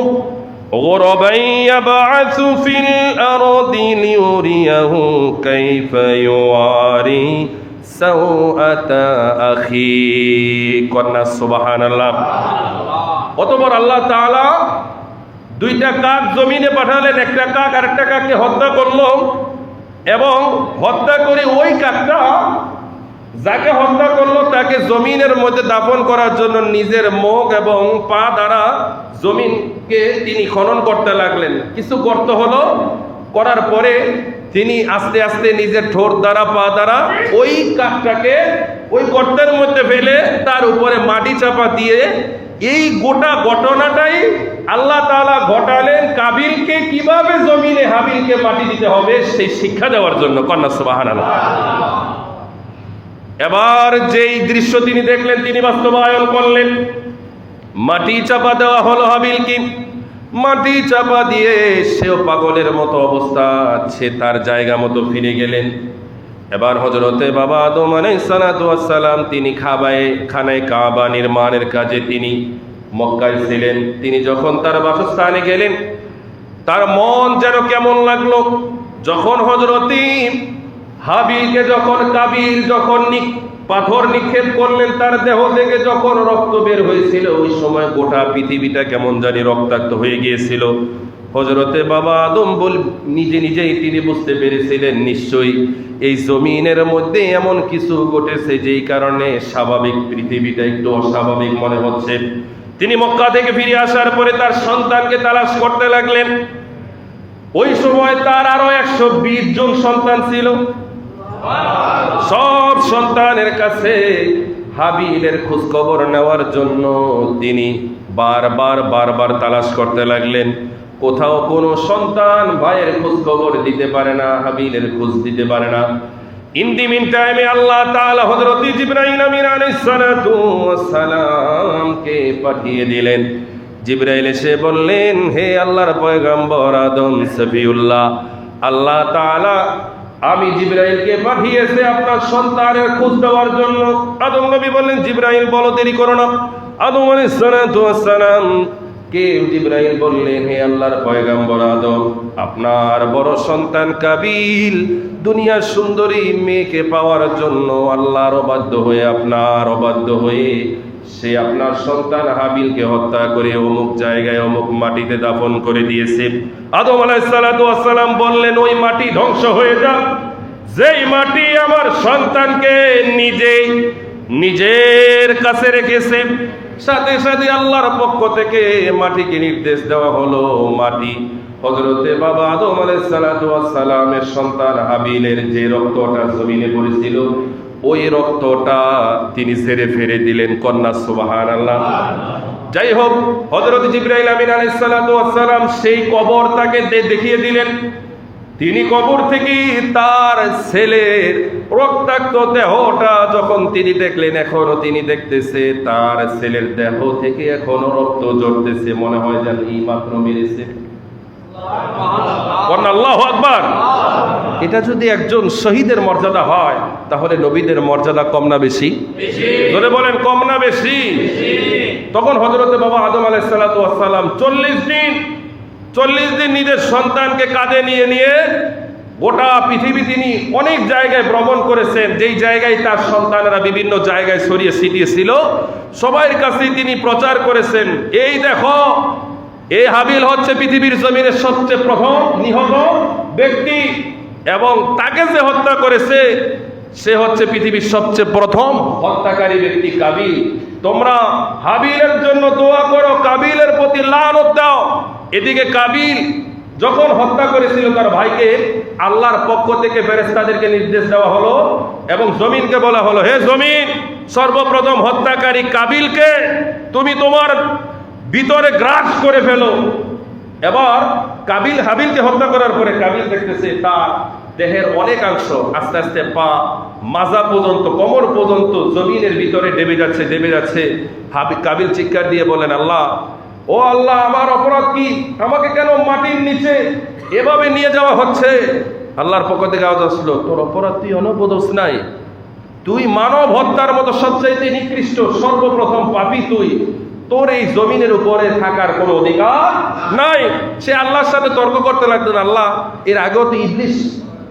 গুরাবান ইয়াবআসু ফিল আরদি লিউরিয়াহু কাইফা ইউআরি সাওআতা আখি। কন্যা সুবহানাল্লাহ। অতঃপর আল্লাহ তাআলা 2টা কাক জমিনে পাঠালেন। একটা কাক আরেকটা কাককে হত্যা করলো, এবং হত্যা করে ওই কাকটা যাকে হত্যা করলো তাকে জমিনের মধ্যে দাফন করার জন্য নিজের মুখ এবং পা দ্বারা জমিনকে তিনি খনন করতে লাগলেন। কিছু গর্ত হলো, করার পরে তিনি আস্তে আস্তে নিজের ঠোঁট দ্বারা পা দ্বারা ওই কাকটাকে ওই গর্তের মধ্যে ফেলে তার উপরে মাটি চাপা দিয়ে এই গোটা ঘটনাটাই আল্লাহ তাআলা ঘটালেন কাবিলকে কিভাবে জমিনে হাবিলকে মাটি দিতে হবে সেই শিক্ষা দেওয়ার জন্য। কন্যা সুবহানাল্লাহ। এবার যেই দৃশ্য তিনি দেখলেন তিনি বাস্তবায়ন করলেন। মাটি চাপা দেওয়া হলো হাবিলকে, মাটি চাপা দিয়ে সেও পাগলের মতো অবস্থা, সে তার জায়গা মতো ফিরে গেলেন। এবার হযরতে বাবা আদম আলাইহিস সালাতু ওয়াস সালাম তিনি খানায়ে কাবা নির্মাণের কাজে তিনি মক্কায় ছিলেন। তিনি যখন তার বাসস্থানে গেলেন তার মন যেন কেমন লাগলো, যখন হযরতে হাবিলকে যখন কাবিল যখন পাথর নিক্ষেপ করলেন, তার দেহ থেকে যখন রক্ত বের হয়েছিল ওই সময় গোটা পৃথিবীটা কেমন জানি রক্তাক্ত হয়ে গিয়েছিল। হযরতে বাবা আদম নিজেই তিনি বুঝতে পেরেছিলেন নিশ্চয়ই এই জমিনের মধ্যে এমন কিছু ঘটেছে যেই কারণে স্বাভাবিক পৃথিবীটা একটু অস্বাভাবিক মনে হচ্ছে। তিনি মক্কা থেকে ফিরে আসার পরে তার সন্তানকে তালাশ করতে লাগলেন। ওই সময় তার আরো 120 জন সন্তান ছিল। সব সন্তানের কাছে হাবিলের খোঁজ খবর নেওয়ার জন্য তিনি বারবার তালাশ করতে লাগলেন। কোথাও কোনো সন্তান ভাইয়ের খোঁজ খবর দিতে পারে না, হাবিলের খোঁজ দিতে পারে না। ইন দি মিন টাইমে আল্লাহ তাআলা হযরত জিবরাইল আমিন আলাইহিস সালাতু ওয়াস সালামকে পাঠিয়ে দিলেন। জিবরাইল এসে বললেন, হে আল্লাহর পয়গম্বর আদম সফিউল্লাহ, আল্লাহ তাআলা আমি জিবরাইলকে পাঠিয়েছে আপনার সন্তানের খোঁজ দেওয়ার জন্য। আদম নবী বললেন, জিবরাইল বলো, দেরি করো না। আদম আলাইহিস সালাতু ওয়াস সালাম কে জিবরাইল বললেন, হে আল্লাহর পয়গম্বর আদম, আপনার বড় সন্তান কাবিল দুনিয়ার সুন্দরী মেয়েকে পাওয়ার জন্য আল্লাহর অবাধ্য হয়ে আপনার অবাধ্য হয়ে সে আপনার সন্তান হাবিলকে হত্যা করে অমুক জায়গায় অমুক মাটিতে দাফন করে দিয়েছে। আদম আলাইহিস সালাতু ওয়াস সালাম বললেন, ওই মাটি ধ্বংস হয়ে যাক, যেই মাটি আমার সন্তানকে নিজের কাছে রেখেছে। সাথে সাথে আল্লাহর পক্ষ থেকে মাটিকে নির্দেশ দেওয়া হলো, মাটি হযরতে বাবা আদম আলাইহিস সালাতু ওয়াস সালামের সন্তান হাবিলের যে রক্তটা জমিনে পড়েছিল ওই রক্তটা তিনি ঝেড়ে ফেলে দিলেন। কন্যা সুবহানাল্লাহ। যাই হোক, হযরত জিবরাইল আমিন আলাইহিস সালাতু ওয়াস সালাম সেই কবর তাকে দেখিয়ে দিলেন। তিনি কবর থেকে তার ছেলের রক্তাক্ত দেহটা যখন তিনি দেখলেন, এখনো তিনি দেখতেছে তার ছেলের দেহ থেকে এখনো রক্ত ঝরতেছে, মনে হয় যেন এই মাত্র মেরেছে। আল্লাহু আকবার। এটা যদি একজন শহীদের মর্যাদা হয়, তাহলে নবীদের মর্যাদা কম না বেশি? ধরে বলেন, কম না বেশি? তখন হযরত বাবা আদম আলাইহিস সালাতু ওয়াস সালাম 40 দিন নিজের সন্তানকে কাঁধে নিয়ে নিয়ে গোটা পৃথিবী তিনি অনেক জায়গায় ভ্রমণ করেছেন। যেই জায়গায় তার সন্তানেরা বিভিন্ন জায়গায় ছড়িয়ে ছিটিয়ে ছিল, সবার কাছেই তিনি প্রচার করেছেন, এই দেখো, এই হাবিল হচ্ছে পৃথিবীর জমিনের সবচেয়ে প্রথম নিহত ব্যক্তি, এবং তাকে যে হত্যা করেছে সে হচ্ছে পৃথিবীর সবচেয়ে প্রথম হত্যাকারী ব্যক্তি কাবিল। তোমরা হাবিলের জন্য দোয়া করো, কাবিলের প্রতি লানত দাও। এদিকে কাবিল যখন হত্যা করেছিল তার ভাইকে, আল্লাহর পক্ষ থেকে ফেরেশতাদেরকে নির্দেশ দেওয়া হলো এবং জমিনকে বলা হলো, হে জমিন, সর্বপ্রথম হত্যাকারী কাবিলকে তুমি তোমার ভিতরে গ্রাস করে ফেলো। এবার কাবিল হাবিলকে হত্যা করার পরে কাবিল দেখতেছে তার দেহের অনেকাংশ আস্তে আস্তে পা মাজা পর্যন্ত, কোমর পর্যন্ত জমিনের ভিতরে ডেবে যাচ্ছে। কাবিল চিৎকার দিয়ে বলেন, আল্লাহ, ও আল্লাহ, আমার অপরাধ কি? আমাকে কেন মাটির নিচে এভাবে নিয়ে যাওয়া হচ্ছে? আল্লাহর পক্ষ থেকে আওয়াজ আসলো, তোর অপরাধ তুই অনবোধস নাই, তুই মানব হত্যার মতো সবচাইতে নিকৃষ্ট সর্বপ্রথম পাপী তুই, তোর এই জমিনের উপরে থাকার কোনো অধিকার নাই। সে আল্লাহর সাথে তর্ক করতে লাগলেন, আল্লাহ, এর আগেও তো ইবলিস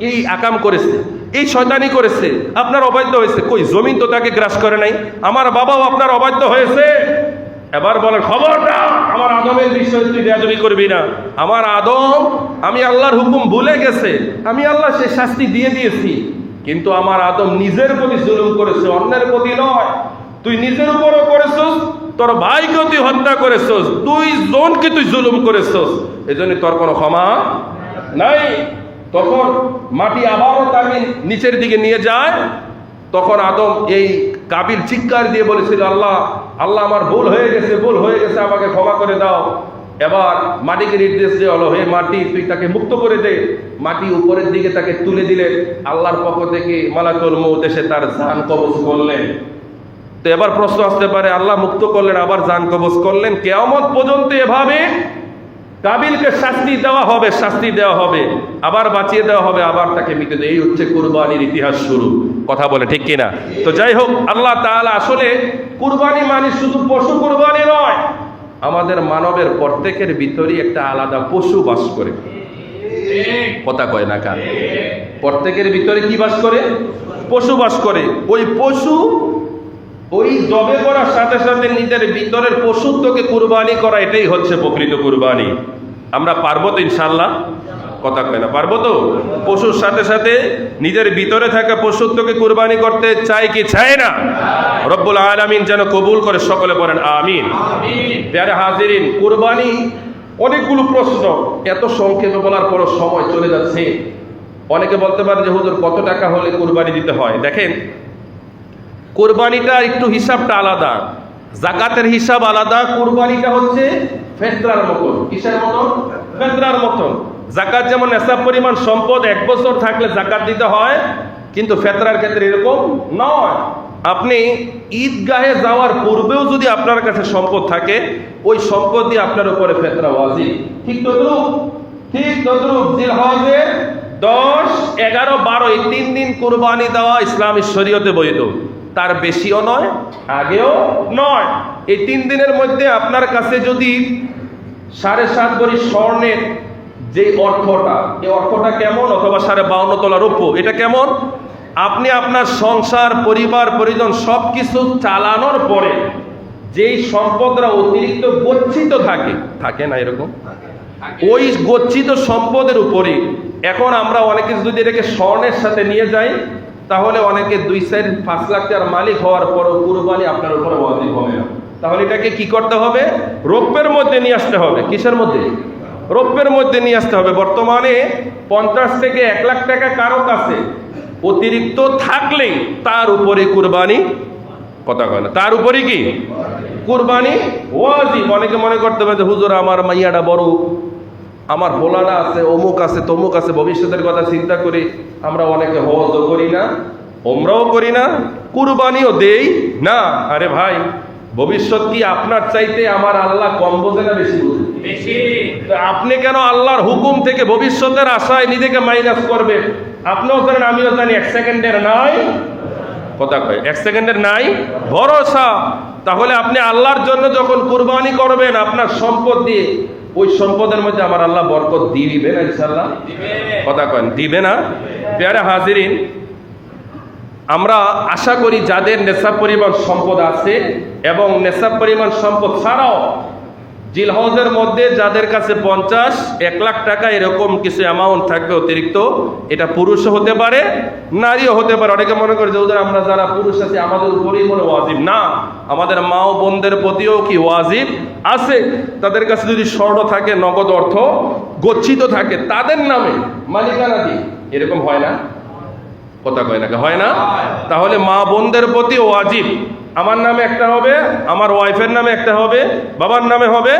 এই আকাম করেছে, এই শয়তানি করেছে, আপনার অবাধ্য হয়েছে, কই জমিন তো তাকে গ্রাস করে নাই, আমার বাবাও আপনার অবাধ্য হয়েছে। এবার বলেন, খবরদার, আমার আদমের বিষয়ে তুই বেয়াদবি করবি না। আমার আদম, আমি আল্লাহর হুকুম ভুলে গেছে, আমি আল্লাহ সে শাস্তি দিয়ে দিয়েছি, কিন্তু আমার আদম নিজের প্রতি জুলুম করেছে, অন্যের প্রতি নয়। তুই নিজের উপরও করেছস, তোর ভাইকেও তুই হত্যা করেছস, 2 জনকে তুই জুলুম করেছস, এজন্য তোর কোনো ক্ষমা নাই। তখন মাটি আবারও তাকে নিচের দিকে নিয়ে যায়। তখন আদম এই কাবিল চিৎকার দিয়ে বলেছিল, আল্লাহ, আল্লাহ, আমার ভুল হয়ে গেছে, আমাকে ক্ষমা করে দাও। এবার মাটিকে নির্দেশ দেওয়া হলো, হে মাটি, তুই তাকে মুক্ত করে দে। মাটি উপরের দিকে তাকে তুলে দিলেন। আল্লাহর পক্ষ থেকে মালাকুল মউত এসে তার জান কবজ করলেন। তো এবার প্রশ্ন আসতে পারে, আল্লাহ মুক্ত করলেন, আবার জান কবজ করলেন, কিয়ামত পর্যন্ত এভাবে কাবিলকে শাস্তি দেওয়া হবে, আবার বাঁচিয়ে দেওয়া হবে, আবার তাকে মৃত্যু দেয়। এই হচ্ছে কুরবানির ইতিহাস শুরু। কথা বলে ঠিক কিনা? তো যাই হোক, আল্লাহ তাআলা আসলে কুরবানি মানে শুধু পশু কুরবানি নয়, আমাদের মানবের প্রত্যেকের ভিতরেই একটা আলাদা পশু বাস করে। কথা কয় না কার? প্রত্যেকের ভিতরে কি বাস করে? পশু বাস করে। ওই পশু ওই জবে করার সাথে সাথে নিজের ভিতরের পশুত্বকে কুরবানি করা, এটাই হচ্ছে প্রকৃত কুরবানি। আমরা পারবো তো ইনশাআল্লাহ? কথা কয় না? পারবো তো? পশুর সাথে সাথে নিজের ভিতরে থাকা পশুত্বকে কুরবানি করতে চাই কি চাই না? রব্বুল আলামিন যেন কবুল করে, সকলে বলেন আমিন। প্যারে হাজিরিন, কুরবানি অনেকগুলো প্রশ্ন, এত সংক্ষেপে বলার পর সময় চলে যাচ্ছে। অনেকে বলতে পারে যে হুজুর, কত টাকা হলে কুরবানি দিতে হয়? দেখেন, কুরবানিটা একটু হিসাবটা আলাদা, যাকাতের হিসাব আলাদা। কুরবানিটা হচ্ছে ফিতরার মতন। কিসের মতন? ফিতরার মতন। যাকাত যেমন নেশাব পরিমাণ সম্পদ 1 বছর থাকলে যাকাত দিতে হয়, কিন্তু ফিতরার ক্ষেত্রে এরকম নয়। আপনি ঈদগাহে যাওয়ার পূর্বেও যদি আপনার কাছে সম্পদ থাকে, ওই সম্পদ দিয়ে আপনার উপরে ফিতরা ওয়াজিব। ঠিক তদ্রুপ জিলহজের 10, 11, 12 এই 3 দিন কুরবানি দেওয়া ইসলামী শরীয়তে বৈধ। তার বেশিও নয়, আগেও নয়। এই 3 দিনের মধ্যে আপনার কাছে যদি 7.5 ভরি স্বর্ণের যে অর্থটা, এই অর্থটা কেমন, অথবা 52 তোলা রৌপ্য, এটা কেমন, আপনি আপনার সংসার, পরিবার, পরিজন সবকিছু চালানোর পরে যেই সম্পদরা অতিরিক্ত গচ্ছিত থাকে না এরকম, ওই গচ্ছিত সম্পদের উপরে এখন আমরা অনেকে যদি এটাকে স্বর্ণের সাথে নিয়ে যাই, তাহলে অনেকে 2-5 লাখ টাকার মালিক হওয়ার পরও কুরবানি আপনার উপরে ওয়াজিব হবে না। তাহলে এটাকে কি করতে হবে? রৌপ্যের মধ্যে নিয়ে আসতে হবে। কিসের মধ্যে? রৌপ্যের মধ্যে নিয়ে আসতে হবে। বর্তমানে 50 থেকে 1 লাখ টাকা কারো কাছে অতিরিক্ত থাকলেই তার উপরে কুরবানি, কথা কয় না, তার উপরে কি কুরবানি ওয়াজিব। অনেকে মনে করতে পারে যে হুজুর আমার মাইয়াটা বড়, আমার ভোলানা আছে, অমুক আছে, তমুক আছে, ভবিষ্যতের কথা চিন্তা করে আমরা অনেকে হজও করি না, ওমরাও করি না, কুরবানিও দেই না। আরে ভাই, ভবিষ্যৎ কি আপনার চাইতে আমার আল্লাহ কম বোঝে না বেশি বোঝে? আপনি কেন আল্লাহর হুকুম থেকে ভবিষ্যতের আশায় নিজেকে মাইনাস করবেন? আপনিও জানেন, আমিও জানি, 1 সেকেন্ডের নাই, কথা কয়, 1 সেকেন্ডের নাই ভরসা। তাহলে আপনি আল্লাহর জন্য যখন কুরবানি করবেন আপনার সম্পদ দিয়ে, ওই সম্পদের মধ্যে আমার আল্লাহ বরকত দিবে না ইনশাআল্লাহ? কথা কয়, দিবে না? প্যারা হাজিরিন, আমরা আশা করি যাদের নেশাব পরিমাণ সম্পদ আছে এবং নেশাব পরিমাণ সম্পদ ছাড়াও জিলহজের মধ্যে যাদের কাছে 50-1 লাখ টাকা এরকম কিছু অ্যামাউন্ট থাকবে অতিরিক্ত, এটা পুরুষও হতে পারে, নারীও হতে পারে। অনেকে মনে করে যে ওদের আমরা যারা পুরুষ আছি আমাদের উপরেই মনে ওয়াজিব, না, আমাদের মা ও বোনদের প্রতিও কি ওয়াজিব আছে। তাদের কাছে যদি স্বর্ণ থাকে, নগদ অর্থ গচ্ছিত থাকে, তাদের নামে মালিকানা দিই, এরকম হয় না? কথা কয় না, হয় না? তাহলে মা বোনদের প্রতি ওয়াজিব, আমার নামে একটা হবে, আমার ওয়াইফের নামে একটা হবে, বাবার নামে হবে,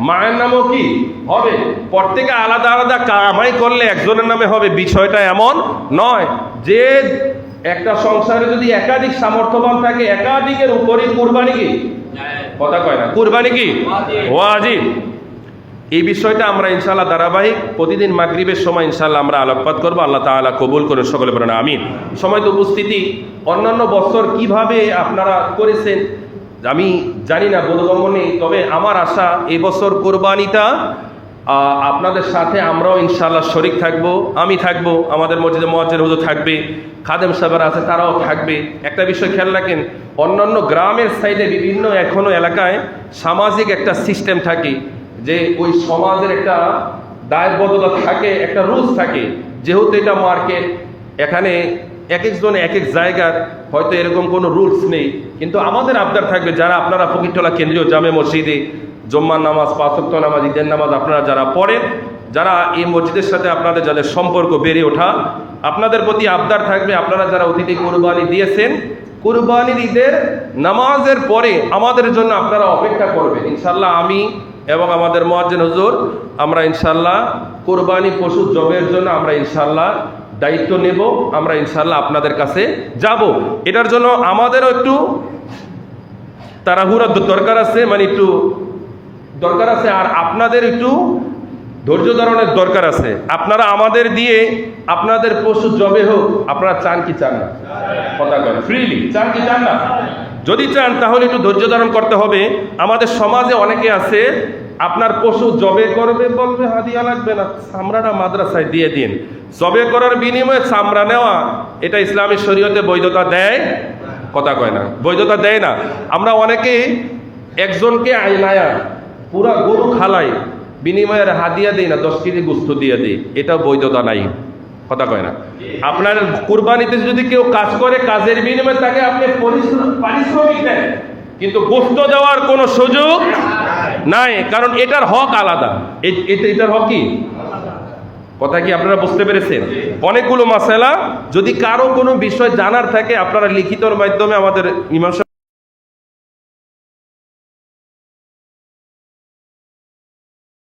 মায়ের নামেও কি হবে। প্রত্যেকে আলাদা আলাদা কামাই করলে একজনের নামে হবে, বিষয়টা এমন নয়। যে একটা সংসারে যদি একাধিক সামর্থ্যবান থাকে, একাধিকের উপরই কুরবানি কি, কথা কয় না, কুরবানি কি ওয়াজিব। এই বিষয়টা আমরা ইনশাআল্লাহ ধারাবাহিক প্রতিদিন মাগরিবের সময় ইনশাআল্লাহ আমরা আলোকপাত করবো। আল্লাহ তাআলা কবুল করে, সকলে বলেন আমিন। সময় তো উপস্থিতি, অন্যান্য বছর কিভাবে আপনারা করেছেন আমি জানি না, বোধগম্য নেই। তবে আমার আশা এই বছর কোরবানিটা আপনাদের সাথে আমরাও ইনশাআল্লাহ শরীক থাকব, আমি থাকব, আমাদের মসজিদে মুয়াজ্জিন হুজুর থাকবে, খাদেম সাহেবরা আছে তারাও থাকবে। একটা বিষয় খেয়াল রাখেন, অন্যান্য গ্রামের সাইডে বিভিন্ন এখনো এলাকায় সামাজিক একটা সিস্টেম থাকে, যে ওই সমাজের একটা দায়বদ্ধতা থাকে, একটা রুলস থাকে। যেহেতু এটা মার্কেট, এখানে এক একজন এক এক জায়গার হয়তো এরকম কোনো রুলস নেই, কিন্তু আমাদের আবদার থাকবে যারা আপনারা ফকিরতলা কেন্দ্রীয় জামে মসজিদে জুম্মার নামাজ, 5 ওয়াক্ত নামাজ, ঈদের নামাজ আপনারা যারা পড়েন, যারা এই মসজিদের সাথে আপনাদের যাদের সম্পর্ক বেড়ে ওঠা, আপনাদের প্রতি আবদার থাকবে আপনারা যারা অতিথি কুরবানি দিয়েছেন, কুরবানির ঈদের নামাজের পরে আমাদের জন্য আপনারা অপেক্ষা করবেন। ইনশাল্লাহ আমি এবং আমাদের মুয়াজ্জিন হুজুর আমরা ইনশাল্লাহ কোরবানি পশু জবের জন্য আমরা ইনশাল্লাহ দায়িত্ব নেব, আমরা ইনশাল্লাহ আপনাদের কাছে যাব। এটার জন্য আমাদেরও একটু তাড়াহুড়া দরকার আছে, মানে একটু দরকার আছে, আর আপনাদের একটু ধৈর্য ধারণের দরকার আছে। আপনারা আমাদের দিয়ে আপনাদের পশু জবে হোক, আপনারা চান কি চান না? কথা করেন, ফ্রিলি চান কি চান না? যদি চান তাহলে একটু ধৈর্য ধারণ করতে হবে। আমাদের সমাজে অনেকে আছে, আপনার পশু জবে করবে, বলবে হাদিয়া লাগবে না, চামড়াটা মাদ্রাসায় দিয়ে দিন। জবে করার বিনিময়ে চামড়া নেওয়া, এটা ইসলামী শরীয়তে বৈধতা দেয়? কথা কয় না, বৈধতা দেয় না। আমরা অনেকে একজনকে আইনায়া পুরা গরু খালাই, বিনিময়ের হাদিয়া দেই না, 10 কেজি গোস্ত দিয়ে দিই, এটা বৈধতা নাই। কথা কয় না। আপনার কুরবানিতে যদি কেউ কাজ করে, কাজের বিনিময়ে তাকে আপনি পারিশ্রমিক দেন, কিন্তু গোস্ত দেওয়ার কোনো সুযোগ নাই, কারণ এটার হক আলাদা। এটার হক কি, কথা কি আপনারা বুঝতে পেরেছেন? অনেকগুলো মাসালা, যদি কারো কোনো বিষয় জানার থাকে আপনারা লিখিতর মাধ্যমে আমাদের ইমাম